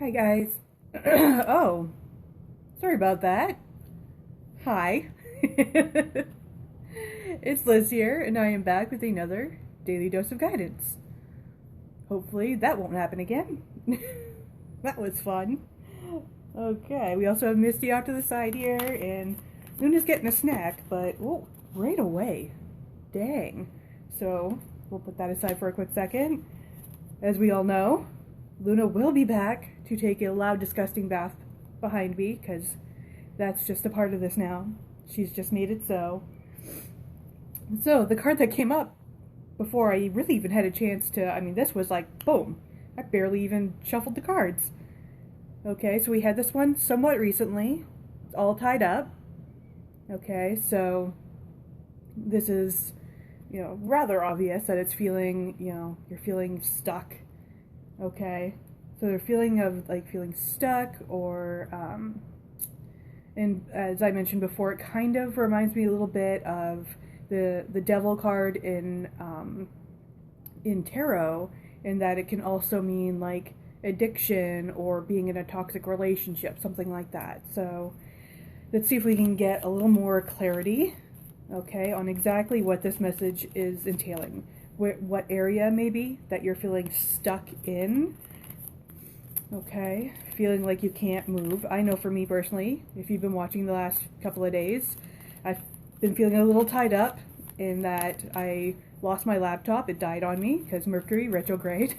Hi guys. Oh, sorry about that. Hi. It's Liz here, and I am back with another daily dose of guidance. Hopefully that won't happen again. That was fun. Okay, we also have Misty off to the side here, and Luna's getting a snack, but oh, right away. Dang. So we'll put that aside for a quick second. As we all know, Luna will be back to take a loud, disgusting bath behind me, because that's just a part of this now. She's just made it so. So, the card that came up before I really even had a chance to, this was like, boom. I barely even shuffled the cards. Okay, so we had this one somewhat recently, all tied up. Okay, so this is, rather obvious that it's feeling, you're feeling stuck. Okay, so the feeling of feeling stuck, or and as I mentioned before, it kind of reminds me a little bit of the Devil card in tarot, in that it can also mean like addiction or being in a toxic relationship, something like that. So let's see if we can get a little more clarity, okay, on exactly what this message is entailing. What area maybe that you're feeling stuck in. Okay, feeling like you can't move. I know for me personally, if you've been watching the last couple of days, I've been feeling a little tied up in that I lost my laptop. It died on me because Mercury retrograde.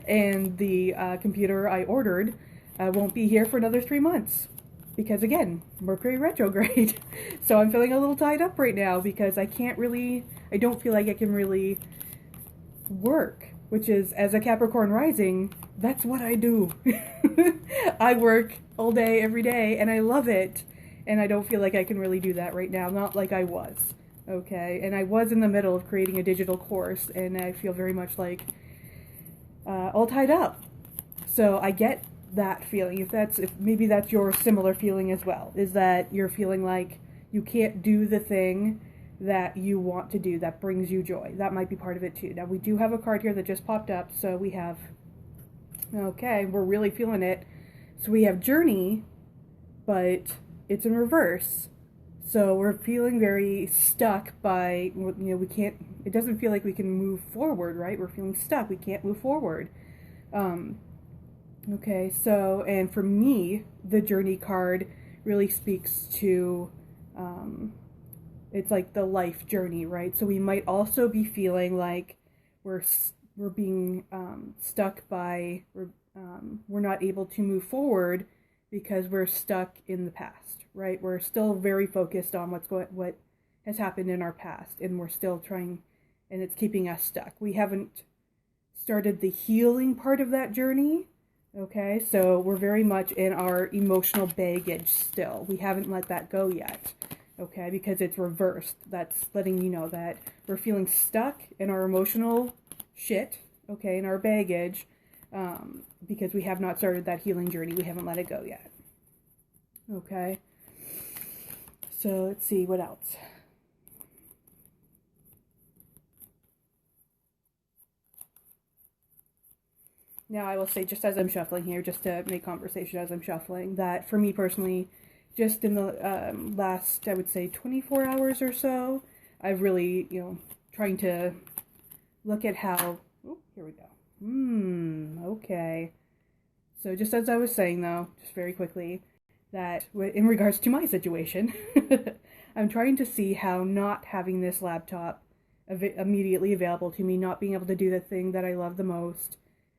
And the computer I ordered won't be here for another 3 months. Because again, Mercury retrograde. So I'm feeling a little tied up right now because I don't feel like I can really work, which is, as a Capricorn rising, that's what I do. I work all day, every day, and I love it. And I don't feel like I can really do that right now, not like I was. Okay, and I was in the middle of creating a digital course, and I feel very much like all tied up. So I get that feeling. If maybe that's your similar feeling as well, is that you're feeling like you can't do the thing that you want to do that brings you joy. That might be part of it too. Now we do have a card here that just popped up, so we have, okay, we're really feeling it. So we have journey, but it's in reverse. So we're feeling very stuck by, we can't, it doesn't feel like we can move forward, right? We're feeling stuck. We can't move forward. Okay, so, and for me, the journey card really speaks to, it's like the life journey, right? So we might also be feeling like we're being stuck by, we're not able to move forward because we're stuck in the past, right? We're still very focused on what has happened in our past, and we're still trying, and it's keeping us stuck. We haven't started the healing part of that journey. Okay, so we're very much in our emotional baggage still. We haven't let that go yet, okay, because it's reversed. That's letting you know that we're feeling stuck in our emotional shit, okay, in our baggage, because we have not started that healing journey. We haven't let it go yet, okay? So let's see, what else? Now, I will say, just as I'm shuffling here, just to make conversation as I'm shuffling, that for me personally, just in the last, I would say, 24 hours or so, I've really, trying to look at how, oh, here we go. Okay. So just as I was saying, though, just very quickly, that in regards to my situation, I'm trying to see how not having this laptop immediately available to me, not being able to do the thing that I love the most,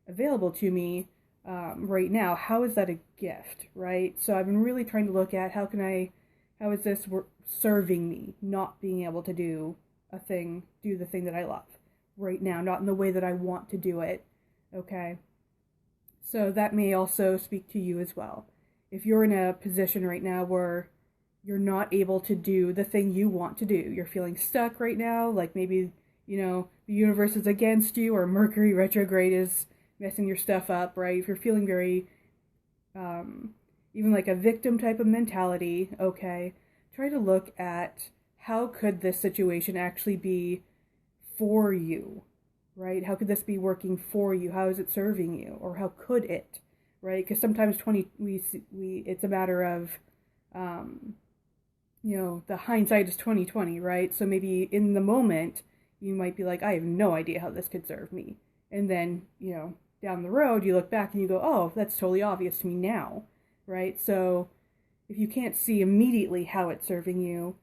available to me right now, how is that a gift, right? So I've been really trying to look at how is this serving me, not being able to do the thing that I love right now, not in the way that I want to do it, okay? So that may also speak to you as well. If you're in a position right now where you're not able to do the thing you want to do, you're feeling stuck right now, like maybe, the universe is against you, or Mercury retrograde is messing your stuff up, right? If you're feeling very, even like a victim type of mentality, okay, try to look at how could this situation actually be for you, right? How could this be working for you? How is it serving you? Or how could it? right? Because sometimes it's a matter of, the hindsight is 20/20, right? So maybe in the moment you might be like, I have no idea how this could serve me, and then down the road you look back and you go, oh, that's totally obvious to me now, right? So if you can't see immediately how it's serving you,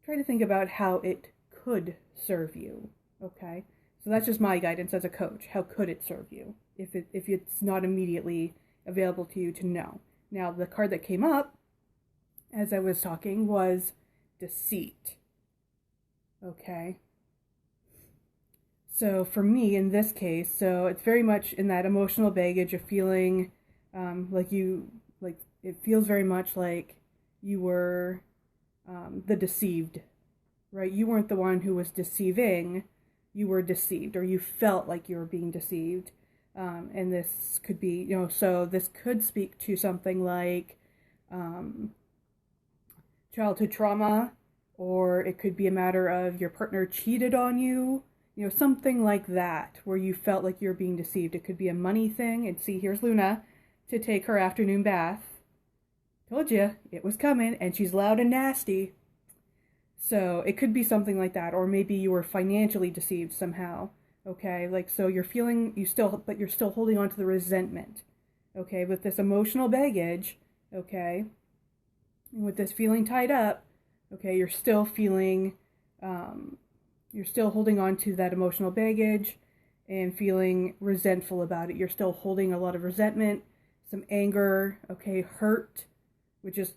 try to think about how it could serve you, okay? So that's just my guidance as a coach. How could it serve you if it's not immediately available to you to know? Now, the card that came up as I was talking was Deceit, okay? So for me, in this case, so it's very much in that emotional baggage of feeling it feels very much like you were the deceived, right? You weren't the one who was deceiving, you were deceived, or you felt like you were being deceived. And this could be, so this could speak to something like childhood trauma, or it could be a matter of your partner cheated on you, something like that, where you felt like you're being deceived. It could be a money thing, and see, here's Luna to take her afternoon bath. Told you, it was coming, and she's loud and nasty. So it could be something like that, or maybe you were financially deceived somehow, okay? Like, so you're feeling, but you're still holding on to the resentment, okay? With this emotional baggage, okay? And with this feeling tied up, okay, you're still feeling, you're still holding on to that emotional baggage and feeling resentful about it. You're still holding a lot of resentment, some anger, okay, hurt, which is,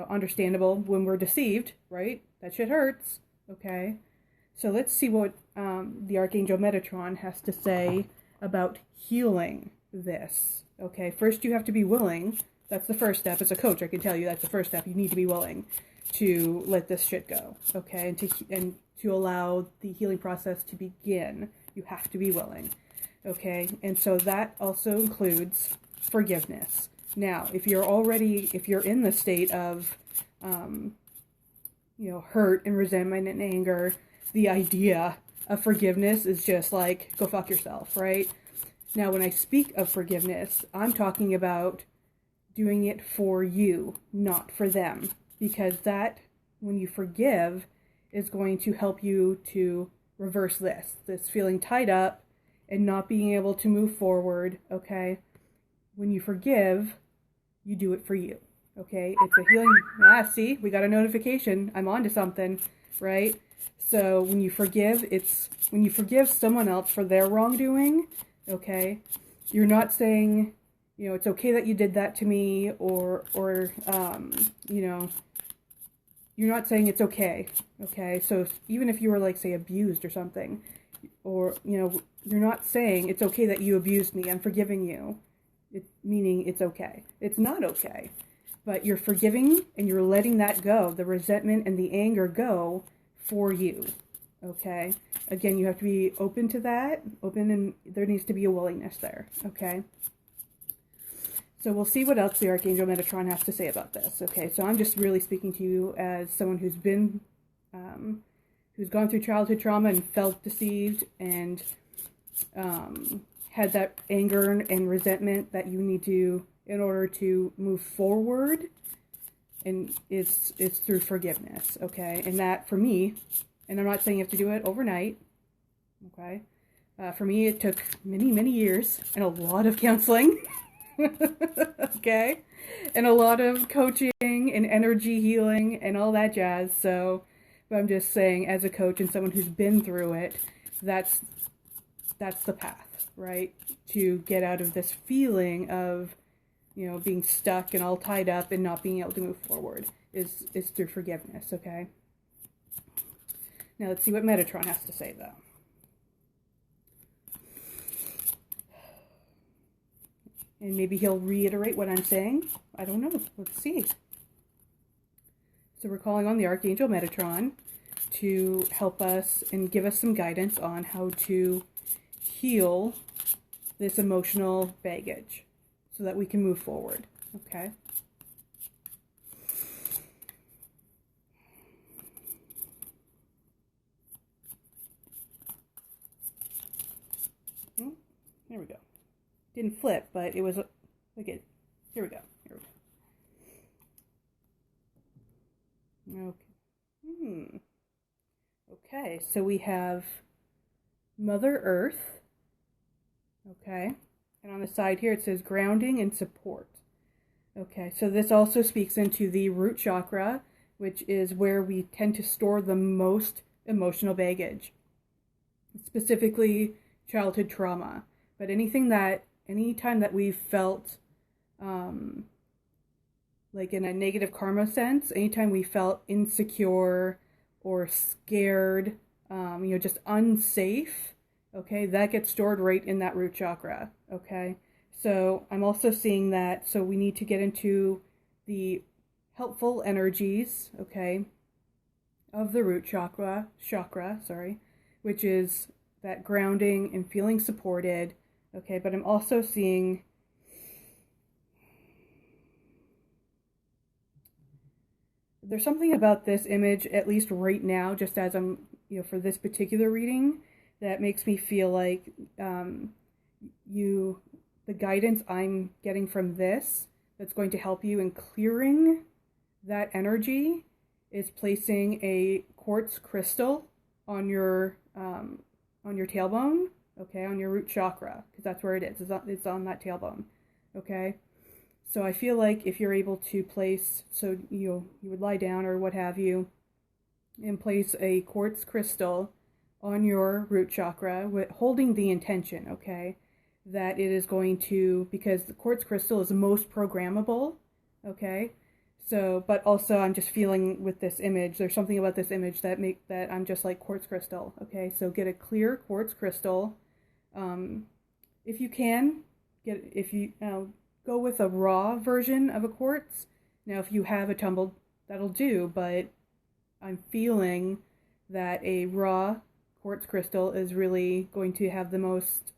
understandable when we're deceived, right? That shit hurts, okay? So let's see what the Archangel Metatron has to say about healing this, okay? First, you have to be willing. That's the first step. As a coach, I can tell you that's the first step. You need to be willing to let this shit go, okay? And to allow the healing process to begin. You have to be willing, okay? And so that also includes forgiveness. Now, if you're in the state of, hurt and resentment and anger, the idea of forgiveness is just like, go fuck yourself, right? Now, when I speak of forgiveness, I'm talking about doing it for you, not for them. Because that, when you forgive, is going to help you to reverse this feeling tied up and not being able to move forward, okay? When you forgive, you do it for you, okay? It's a healing, see, we got a notification. I'm onto something, right? So when you forgive, when you forgive someone else for their wrongdoing, okay? You're not saying, it's okay that you did that to me, or you're not saying it's okay, okay? So even if you were, like, say, abused or something, or, you're not saying it's okay that you abused me, I'm forgiving you, meaning it's okay. It's not okay. But you're forgiving and you're letting that go, the resentment and the anger go for you, okay? Again, you have to be open to that, and there needs to be a willingness there, okay? So we'll see what else the Archangel Metatron has to say about this, okay? So I'm just really speaking to you as someone who's been, who's gone through childhood trauma and felt deceived and had that anger and resentment that you need to, in order to move forward, and it's through forgiveness, okay? And that, for me, and I'm not saying you have to do it overnight, okay? For me, it took many, many years and a lot of counseling, okay? And a lot of coaching and energy healing and all that jazz. So, but I'm just saying, as a coach and someone who's been through it, that's the path, right? To get out of this feeling of, being stuck and all tied up and not being able to move forward is through forgiveness, okay? Now let's see what Metatron has to say, though. And maybe he'll reiterate what I'm saying. I don't know. Let's see. So we're calling on the Archangel Metatron to help us and give us some guidance on how to heal this emotional baggage so that we can move forward, okay? There we go. Didn't flip, but it was like it Here we go. Okay. Okay, so we have Mother Earth. Okay. And on the side here it says grounding and support. Okay, so this also speaks into the root chakra, which is where we tend to store the most emotional baggage, specifically childhood trauma. But anytime that we've felt like in a negative karma sense, anytime we felt insecure or scared, just unsafe, okay, that gets stored right in that root chakra, okay? So I'm also seeing that, so we need to get into the helpful energies, okay, of the root chakra, which is that grounding and feeling supported, okay, but I'm also seeing there's something about this image, at least right now, just as I'm, for this particular reading, that makes me feel like the guidance I'm getting from this that's going to help you in clearing that energy is placing a quartz crystal on your tailbone, okay, on your root chakra, because that's where it is. It's on that tailbone, okay? So I feel like if you're able to place, so you would lie down or what have you, and place a quartz crystal on your root chakra, holding the intention, okay, that it is going to, because the quartz crystal is most programmable, okay? So, but also I'm just feeling with this image, there's something about this image that I'm just like quartz crystal, okay? So get a clear quartz crystal. If you can, go with a raw version of a quartz. Now, if you have a tumbled, that'll do, but I'm feeling that a raw quartz crystal is really going to have the most,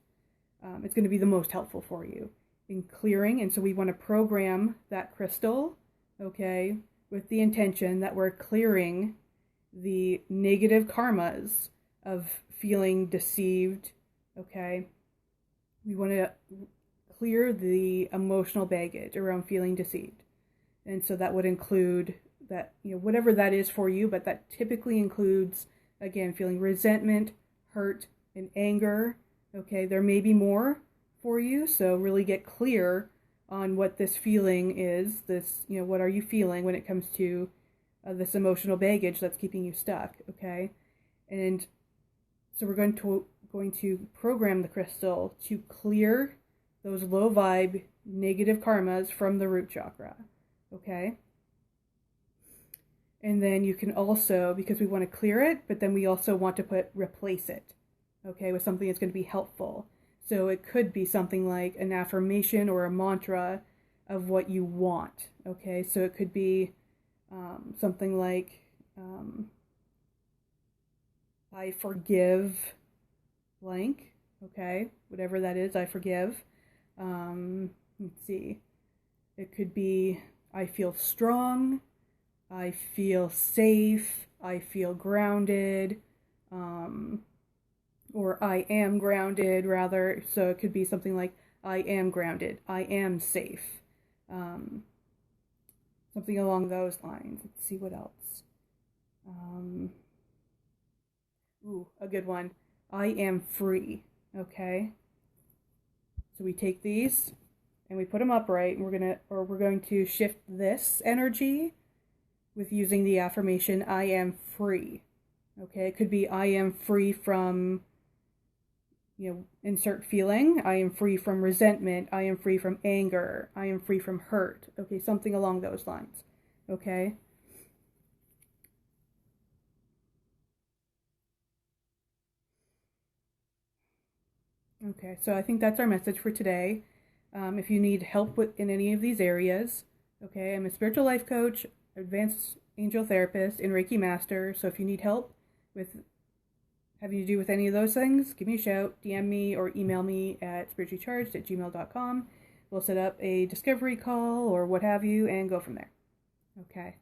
it's going to be the most helpful for you in clearing. And so we want to program that crystal, okay, with the intention that we're clearing the negative karmas of feeling deceived, okay? We want to clear the emotional baggage around feeling deceived. And so that would include that, whatever that is for you, but that typically includes, again, feeling resentment, hurt, and anger. Okay, there may be more for you, so really get clear on what this feeling is. What are you feeling when it comes to this emotional baggage that's keeping you stuck, okay? And so we're going to program the crystal to clear those low vibe negative karmas from the root chakra, okay? And then you can also, because we want to clear it, but then we also want to replace it, okay, with something that's going to be helpful. So it could be something like an affirmation or a mantra of what you want, okay? So it could be something like, I forgive blank, okay? Whatever that is, I forgive. Let's see. It could be, I feel strong, I feel safe, I feel grounded, or I am grounded, rather. So it could be something like, I am grounded, I am safe. Something along those lines. Let's see what else. A good one. I am free, okay? So we take these and we put them upright, and we're going to shift this energy with using the affirmation, I am free. Okay, it could be I am free from, insert feeling. I am free from resentment. I am free from anger. I am free from hurt. Okay, something along those lines. Okay. Okay, so I think that's our message for today. If you need help in any of these areas, okay, I'm a spiritual life coach, advanced angel therapist, and Reiki master. So if you need help with having to do with any of those things, give me a shout, DM me, or email me at spirituallycharged@gmail.com. We'll set up a discovery call or what have you and go from there. Okay.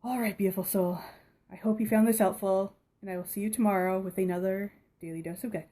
All right, beautiful soul. I hope you found this helpful, and I will see you tomorrow with another Daily Dose of Good.